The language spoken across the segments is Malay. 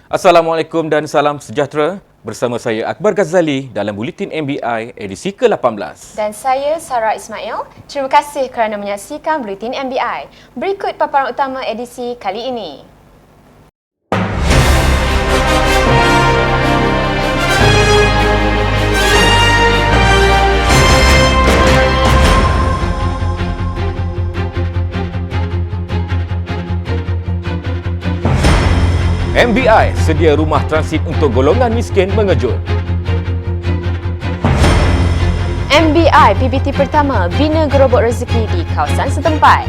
Assalamualaikum dan salam sejahtera. Bersama saya Akbar Ghazali dalam Buletin MBI edisi ke-18. Dan saya Sarah Ismail. Terima kasih kerana menyaksikan Buletin MBI. Berikut paparan utama edisi kali ini. MBI sedia rumah transit untuk golongan miskin mengejut. MBI PBT pertama bina gerobok rezeki di kawasan setempat.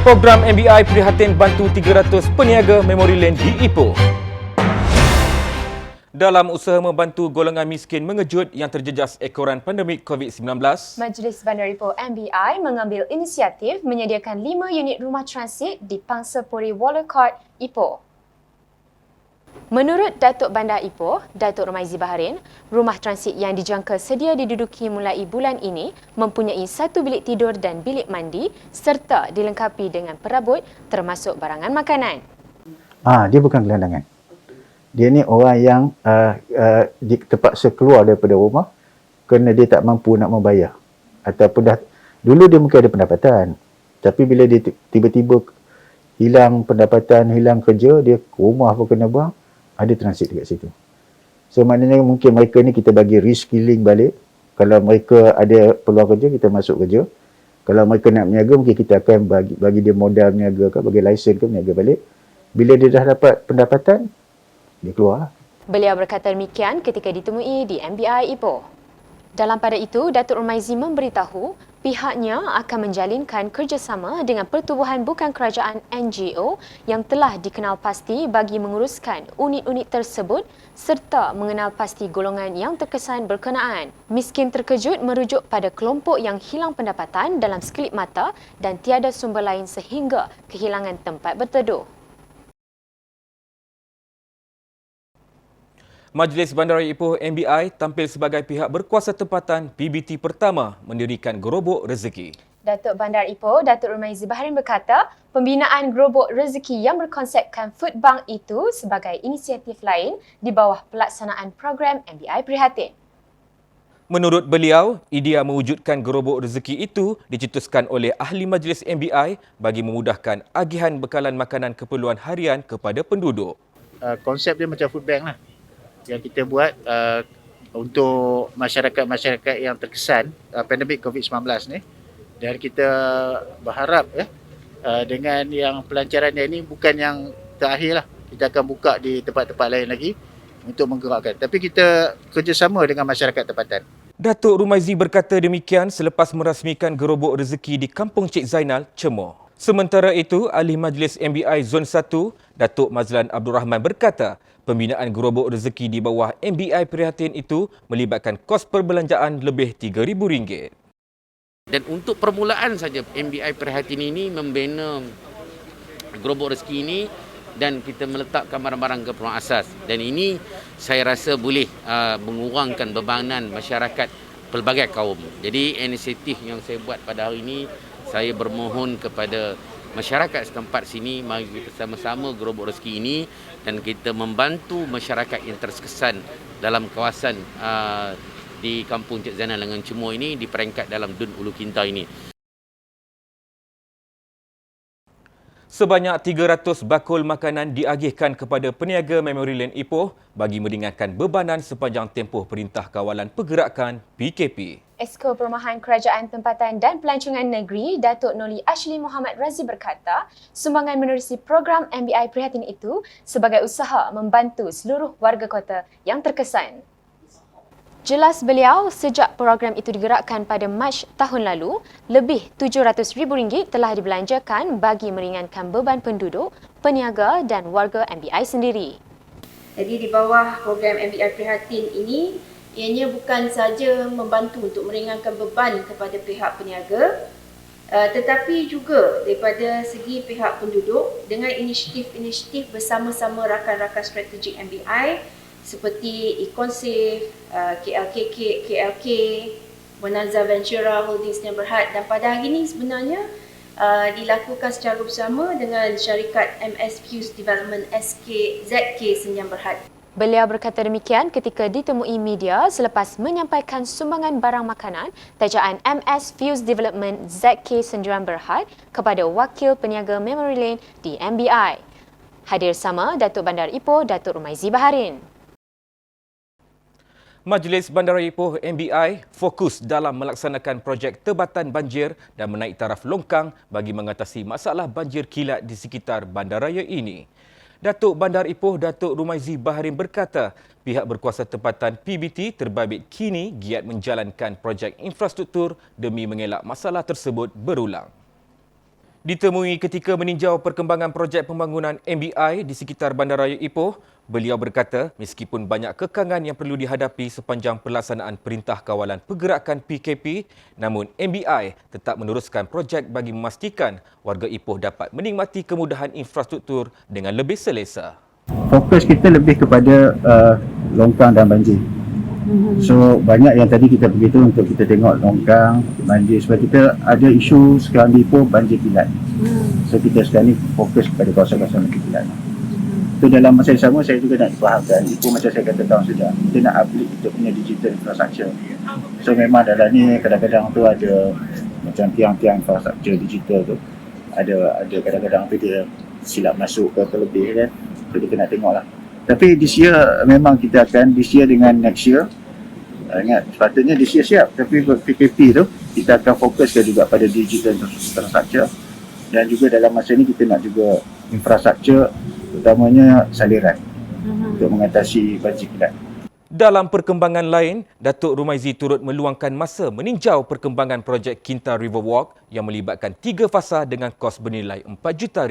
Program MBI prihatin bantu 300 peniaga Memory Lane di Ipoh. Dalam usaha membantu golongan miskin mengejut yang terjejas ekoran pandemik COVID-19, Majlis Bandar Ipoh MBI mengambil inisiatif menyediakan 5 unit rumah transit di Pangsapuri Waller Court, Ipoh. Menurut Datuk Bandar Ipoh, Datuk Rumaizi Baharin, rumah transit yang dijangka sedia diduduki mulai bulan ini mempunyai 1 bilik tidur dan bilik mandi serta dilengkapi dengan perabot termasuk barangan makanan. Dia bukan gelandangan. Dia ni orang yang terpaksa keluar daripada rumah kerana dia tak mampu nak membayar. Ataupun dulu dia mungkin ada pendapatan. Tapi bila dia tiba-tiba hilang pendapatan, hilang kerja, dia rumah pun kena buang, ada transit dekat situ. So maknanya mungkin mereka ni kita bagi reskilling balik. Kalau mereka ada peluang kerja, kita masuk kerja. Kalau mereka nak berniaga, mungkin kita akan bagi dia modal berniaga ke, bagi lesen ke berniaga balik. Bila dia dah dapat pendapatan, dia keluar. Beliau berkata demikian ketika ditemui di MBI Ipoh. Dalam pada itu, Datuk Rumaizi memberitahu pihaknya akan menjalinkan kerjasama dengan pertubuhan bukan kerajaan NGO yang telah dikenal pasti bagi menguruskan unit-unit tersebut serta mengenal pasti golongan yang terkesan berkenaan. Miskin terkejut merujuk pada kelompok yang hilang pendapatan dalam sekelip mata dan tiada sumber lain sehingga kehilangan tempat berteduh. Majlis Bandaraya Ipoh MBI tampil sebagai pihak berkuasa tempatan PBT pertama mendirikan gerobok rezeki. Datuk Bandar Ipoh, Datuk Rumaizi Baharin berkata, pembinaan gerobok rezeki yang berkonsepkan food bank itu sebagai inisiatif lain di bawah pelaksanaan program MBI Prihatin. Menurut beliau, idea mewujudkan gerobok rezeki itu dicetuskan oleh ahli majlis MBI bagi memudahkan agihan bekalan makanan keperluan harian kepada penduduk. Konsep dia macam food bank lah yang kita buat untuk masyarakat-masyarakat yang terkesan pandemik COVID-19 ni, dan kita berharap dengan yang pelancarannya ini bukan yang terakhir lah, kita akan buka di tempat-tempat lain lagi untuk menggerakkan, tapi kita kerjasama dengan masyarakat tempatan. Datuk Rumaizi berkata demikian selepas merasmikan gerobok rezeki di Kampung Cik Zainal, Cemoh. Sementara itu, Ahli Majlis MBI Zon 1, Datuk Mazlan Abdul Rahman berkata, pembinaan gerobok rezeki di bawah MBI Prihatin itu melibatkan kos perbelanjaan lebih RM3,000. Dan untuk permulaan saja MBI Prihatin ini membina gerobok rezeki ini dan kita meletakkan barang-barang keperluan asas. Dan ini saya rasa boleh mengurangkan bebanan masyarakat pelbagai kaum. Jadi inisiatif yang saya buat pada hari ini, saya bermohon kepada masyarakat setempat sini, mari kita sama-sama gerobok rezeki ini dan kita membantu masyarakat yang terkesan dalam kawasan di Kampung Cik Zainal dengan Cemoh ini di peringkat dalam Dun Ulu Kinta ini. Sebanyak 300 bakul makanan diagihkan kepada peniaga Memory Lane Ipoh bagi meringankan bebanan sepanjang tempoh Perintah Kawalan Pergerakan PKP. Esko Perumahan Kerajaan Tempatan dan Pelancongan Negeri, Datuk Noli Ashli Muhammad Razi berkata, sumbangan menerusi program MBI Prihatin itu sebagai usaha membantu seluruh warga kota yang terkesan. Jelas beliau, sejak program itu digerakkan pada Mac tahun lalu, lebih RM700,000 telah dibelanjakan bagi meringankan beban penduduk, peniaga dan warga MBI sendiri. Jadi di bawah program MBI Prihatin ini, ianya bukan sahaja membantu untuk meringankan beban kepada pihak peniaga, tetapi juga daripada segi pihak penduduk dengan inisiatif-inisiatif bersama-sama rakan-rakan strategik MBI seperti Econsave, KLK, Bonanza Ventura Holdings yang Berhad, dan pada hari ini sebenarnya dilakukan secara bersama dengan syarikat MS Fuse Development ZK Sdn Bhd. Beliau berkata demikian ketika ditemui media selepas menyampaikan sumbangan barang makanan tajaan MS Fuse Development ZK Sdn Bhd kepada Wakil Peniaga Memory Lane di MBI. Hadir sama Datuk Bandar Ipoh Datuk Rumaizi Baharin. Majlis Bandaraya Ipoh MBI fokus dalam melaksanakan projek tebatan banjir dan menaik taraf longkang bagi mengatasi masalah banjir kilat di sekitar bandaraya ini. Datuk Bandar Ipoh Datuk Rumaizi Baharin berkata, pihak berkuasa tempatan PBT terbabit kini giat menjalankan projek infrastruktur demi mengelak masalah tersebut berulang. Ditemui ketika meninjau perkembangan projek pembangunan MBI di sekitar Bandaraya Ipoh, beliau berkata meskipun banyak kekangan yang perlu dihadapi sepanjang pelaksanaan Perintah Kawalan Pergerakan PKP, namun MBI tetap meneruskan projek bagi memastikan warga Ipoh dapat menikmati kemudahan infrastruktur dengan lebih selesa. Fokus kita lebih kepada longkang dan banjir. So banyak yang tadi kita pergi tu untuk kita tengok longkang, banjir, sebab kita ada isu sekarang di Ipoh banjir kilat. So kita sekarang ni fokus kepada kawasan-kawasan banjir kilat. So dalam masa yang sama saya juga nak difahamkan, Ipoh macam saya kata tahun sudah, kita nak upgrade kita punya digital infrastructure. So memang dalam ni kadang-kadang tu ada macam tiang-tiang infrastructure digital tu, ada kadang-kadang tu dia silap masuk ke terlebih kan. So kita nak tengok lah. Tapi this year memang kita akan this year dengan next year. Ingat, sepatutnya this year siap. Tapi PKP tu kita akan fokuskan juga pada digital infrastructure. Dan juga dalam masa ni kita nak juga infrastruktur utamanya saliran untuk mengatasi banjir kilat. Dalam perkembangan lain, Datuk Rumaizi turut meluangkan masa meninjau perkembangan projek Kinta River Walk yang melibatkan 3 fasa dengan kos bernilai RM4 juta.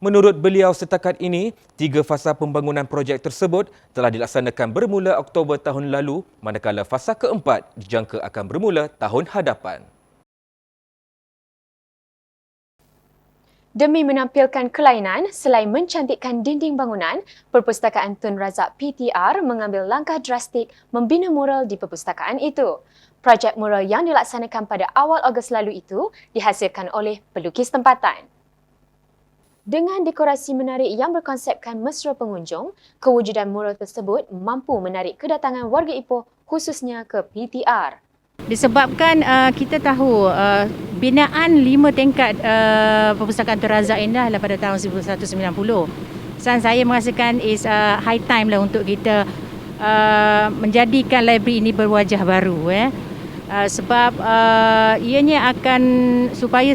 Menurut beliau setakat ini, 3 fasa pembangunan projek tersebut telah dilaksanakan bermula Oktober tahun lalu, manakala fasa keempat dijangka akan bermula tahun hadapan. Demi menampilkan kelainan, selain mencantikkan dinding bangunan, Perpustakaan Tun Razak PTR mengambil langkah drastik membina mural di perpustakaan itu. Projek mural yang dilaksanakan pada awal Ogos lalu itu dihasilkan oleh pelukis tempatan. Dengan dekorasi menarik yang berkonsepkan mesra pengunjung, kewujudan mural tersebut mampu menarik kedatangan warga Ipoh khususnya ke PTR. Disebabkan kita tahu binaan 5 tingkat Perpustakaan Tun Razak ini adalah pada tahun 1990. Dan saya merasakan is high time lah untuk kita menjadikan library ini berwajah baru. Sebab ianya akan supaya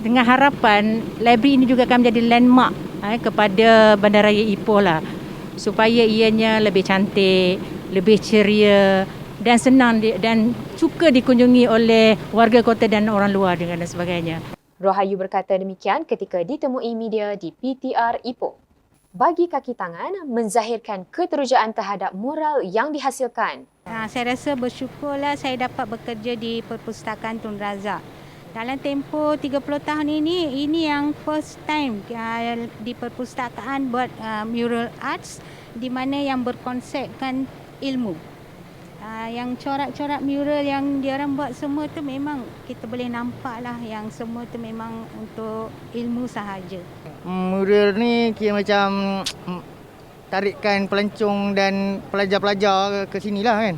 dengan harapan library ini juga akan menjadi landmark kepada Bandaraya Ipoh lah, supaya ianya lebih cantik, lebih ceria dan senang dan suka dikunjungi oleh warga kota dan orang luar dan sebagainya. Rohayu berkata demikian ketika ditemui media di PTR Ipoh. Bagi kaki tangan menzahirkan keterujaan terhadap mural yang dihasilkan. Saya rasa bersyukurlah saya dapat bekerja di Perpustakaan Tun Razak. Dalam tempoh 30 tahun ini yang first time di perpustakaan buat mural arts di mana yang berkonsepkan ilmu. Yang corak-corak mural yang diorang buat semua tu memang kita boleh nampak lah yang semua tu memang untuk ilmu sahaja. Mural ni kira macam tarikkan pelancong dan pelajar-pelajar ke sini lah kan.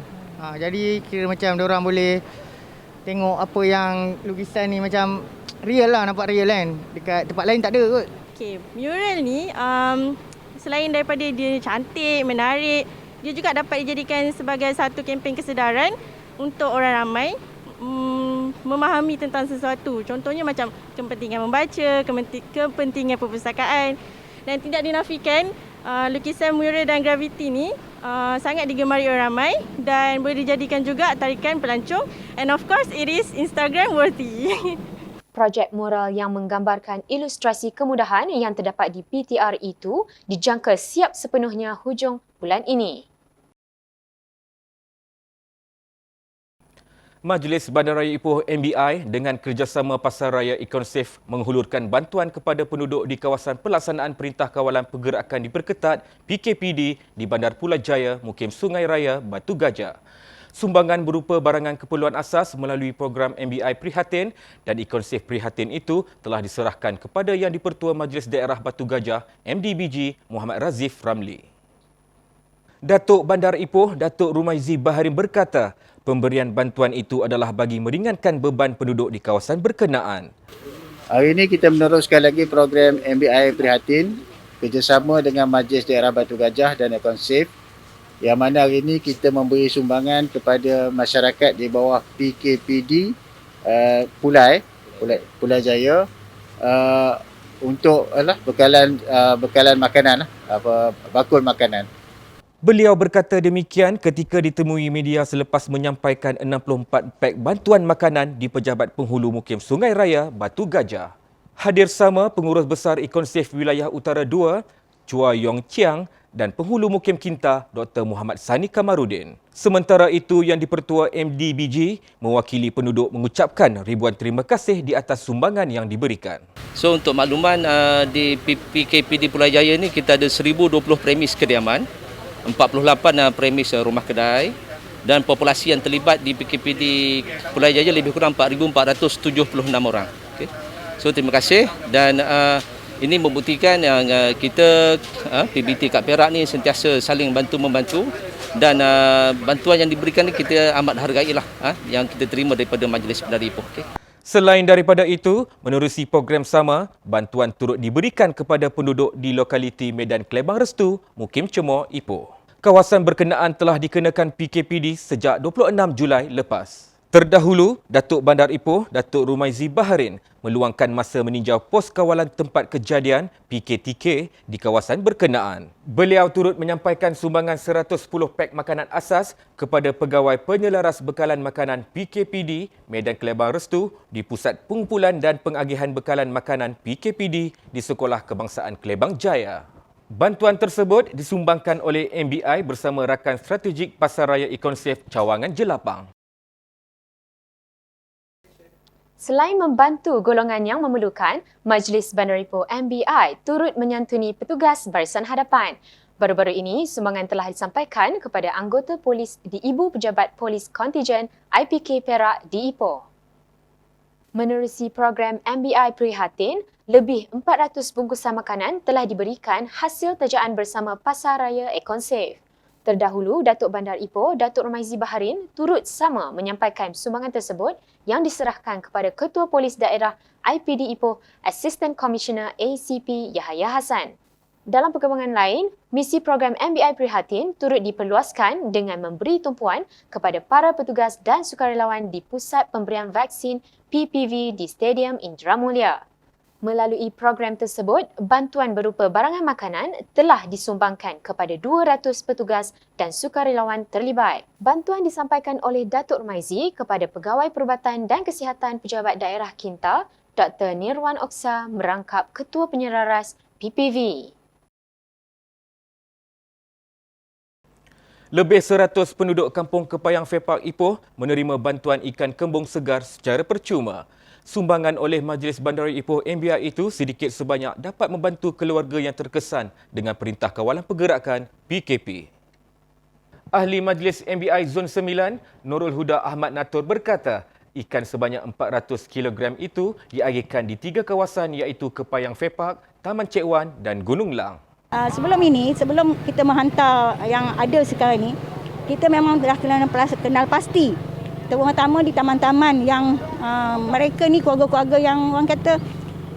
Jadi kira macam diorang boleh tengok apa yang lukisan ni macam real lah, nampak real kan. Dekat tempat lain tak ada kot. Okay, mural ni selain daripada dia cantik, menarik, dia juga dapat dijadikan sebagai satu kempen kesedaran untuk orang ramai memahami tentang sesuatu. Contohnya macam kepentingan membaca, kepentingan perpustakaan. Dan tidak dinafikan lukisan mural dan grafiti ni sangat digemari orang ramai dan boleh dijadikan juga tarikan pelancong, and of course it is Instagram worthy. Projek mural yang menggambarkan ilustrasi kemudahan yang terdapat di PTR itu dijangka siap sepenuhnya hujung bulan ini. Majlis Bandaraya Ipoh MBI dengan kerjasama Pasaraya Ikonsif menghulurkan bantuan kepada penduduk di kawasan pelaksanaan Perintah Kawalan Pergerakan Diperketat PKPD di Bandar Putrajaya, Mukim Sungai Raya, Batu Gajah. Sumbangan berupa barangan keperluan asas melalui program MBI Prihatin dan Ikonsif Prihatin itu telah diserahkan kepada Yang di-Pertua Majlis Daerah Batu Gajah MDBG Muhammad Razif Ramli. Datuk Bandar Ipoh, Datuk Rumaizi Baharin berkata, pemberian bantuan itu adalah bagi meringankan beban penduduk di kawasan berkenaan. Hari ini kita meneruskan lagi program MBI Prihatin kerjasama dengan Majlis Daerah Batu Gajah dan Ikonsif, yang mana hari ini kita memberi sumbangan kepada masyarakat di bawah PKPD Pulai Jaya untuk bekalan makanan, bakul makanan. Beliau berkata demikian ketika ditemui media selepas menyampaikan 64 pek bantuan makanan di Pejabat Penghulu Mukim Sungai Raya, Batu Gajah. Hadir sama Pengurus Besar Ikonsif Wilayah Utara 2, Chua Yong Chiang dan Penghulu Mukim Kinta, Dr. Muhammad Sani Kamarudin. Sementara itu, Yang di-Pertua MDBG mewakili penduduk mengucapkan ribuan terima kasih di atas sumbangan yang diberikan. So untuk makluman, di PKPD Pulau Jaya ni kita ada 1020 premis kediaman, 48 premis rumah kedai dan populasi yang terlibat di PKPD Pulau Jaya lebih kurang 4,476 orang. Okay. So terima kasih dan ini membuktikan yang kita PBT Kak Perak ni sentiasa saling bantu-membantu dan bantuan yang diberikan ni kita amat hargailah yang kita terima daripada Majlis Bandar Ipoh. Okay. Selain daripada itu, menerusi program sama, bantuan turut diberikan kepada penduduk di lokaliti Medan Klebang Restu, Mukim Cemor, Ipoh. Kawasan berkenaan telah dikenakan PKPD sejak 26 Julai lepas. Terdahulu, Datuk Bandar Ipoh, Datuk Rumaizi Baharin meluangkan masa meninjau pos kawalan tempat kejadian PKTK di kawasan berkenaan. Beliau turut menyampaikan sumbangan 110 pek makanan asas kepada pegawai penyelaras bekalan makanan PKPD Medan Klebang Restu di Pusat Pengumpulan dan Pengagihan Bekalan Makanan PKPD di Sekolah Kebangsaan Klebang Jaya. Bantuan tersebut disumbangkan oleh MBI bersama Rakan Strategik Pasaraya Ikonsif Cawangan Jelapang. Selain membantu golongan yang memerlukan, Majlis Bandar Ipoh MBI turut menyantuni petugas barisan hadapan. Baru-baru ini, sumbangan telah disampaikan kepada anggota polis di Ibu Pejabat Polis Kontijen IPK Perak di Ipoh. Menerusi program MBI Prihatin, lebih 400 bungkusan makanan telah diberikan hasil terjaan bersama Pasaraya Ikonsif. Terdahulu, Datuk Bandar Ipoh, Datuk Rumaizi Baharin turut sama menyampaikan sumbangan tersebut yang diserahkan kepada Ketua Polis Daerah IPD Ipoh, Assistant Commissioner ACP Yahaya Hassan. Dalam perkembangan lain, misi program MBI Prihatin turut diperluaskan dengan memberi tumpuan kepada para petugas dan sukarelawan di Pusat Pemberian Vaksin PPV di Stadium Indra Mulia. Melalui program tersebut, bantuan berupa barangan makanan telah disumbangkan kepada 200 petugas dan sukarelawan terlibat. Bantuan disampaikan oleh Datuk Rumaizi kepada Pegawai Perubatan dan Kesihatan Pejabat Daerah Kinta, Dr. Nirwan Oksa merangkap Ketua Penyelaras PPV. Lebih 100 penduduk kampung Kepayang Fepak Ipoh menerima bantuan ikan kembung segar secara percuma. Sumbangan oleh Majlis Bandar Ipoh MBI itu sedikit sebanyak dapat membantu keluarga yang terkesan dengan Perintah Kawalan Pergerakan PKP. Ahli Majlis MBI Zon 9, Nurul Huda Ahmad Natur berkata, ikan sebanyak 400 kg itu diagihkan di 3 kawasan iaitu Kepayang Fepak, Taman Cik Wan dan Gunung Lang. Sebelum kita menghantar yang ada sekarang ni, kita memang dah kenal pasti. Terutama di taman-taman yang mereka ni keluarga-keluarga yang orang kata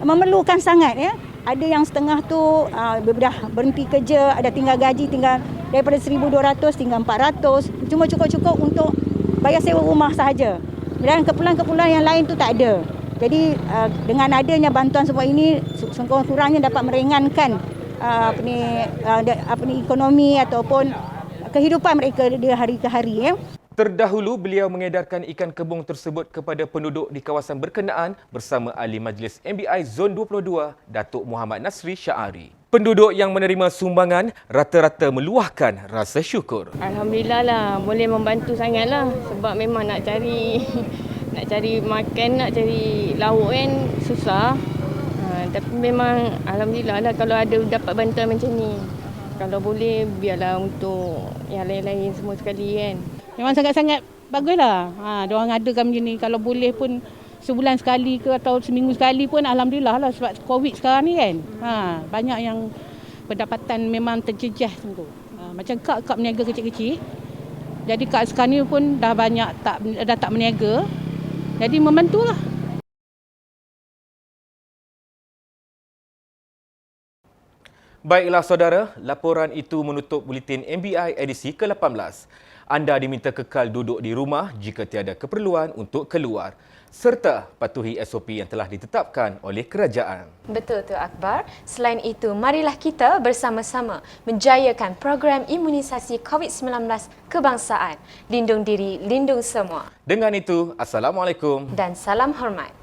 memerlukan sangat ya. Ada yang setengah tu dah berhenti kerja, ada tinggal gaji tinggal daripada 1,200 tinggal 400, cuma cukup-cukup untuk bayar sewa rumah sahaja. Dan keperluan-keperluan yang lain tu tak ada. Jadi dengan adanya bantuan semua ini kurang-kurangnya dapat meringankan ekonomi ataupun kehidupan mereka di hari ke hari ya. Terdahulu, beliau mengedarkan ikan kembung tersebut kepada penduduk di kawasan berkenaan bersama Ahli Majlis MBI Zon 22, Datuk Muhammad Nasri Syahari. Penduduk yang menerima sumbangan rata-rata meluahkan rasa syukur. Alhamdulillah lah, boleh membantu sangatlah sebab memang nak cari makan, nak cari lauk kan susah. Tapi memang alhamdulillah lah kalau ada dapat bantuan macam ni. Kalau boleh biarlah untuk yang lain-lain semua sekali kan. Memang sangat-sangat baguslah. Diorang adakan macam ni. Kalau boleh pun sebulan sekali ke atau seminggu sekali pun alhamdulillah lah sebab COVID sekarang ni kan. Banyak yang pendapatan memang terjejas tu. Macam kad meniaga kecil-kecil. Jadi kad sekarang ni pun dah banyak dah tak meniaga. Jadi membantulah. Baiklah saudara, laporan itu menutup buletin MBI edisi ke-18. Anda diminta kekal duduk di rumah jika tiada keperluan untuk keluar serta patuhi SOP yang telah ditetapkan oleh kerajaan. Betul tu Akbar. Selain itu, marilah kita bersama-sama menjayakan program imunisasi COVID-19 kebangsaan. Lindung diri, lindung semua. Dengan itu, Assalamualaikum Dan salam hormat.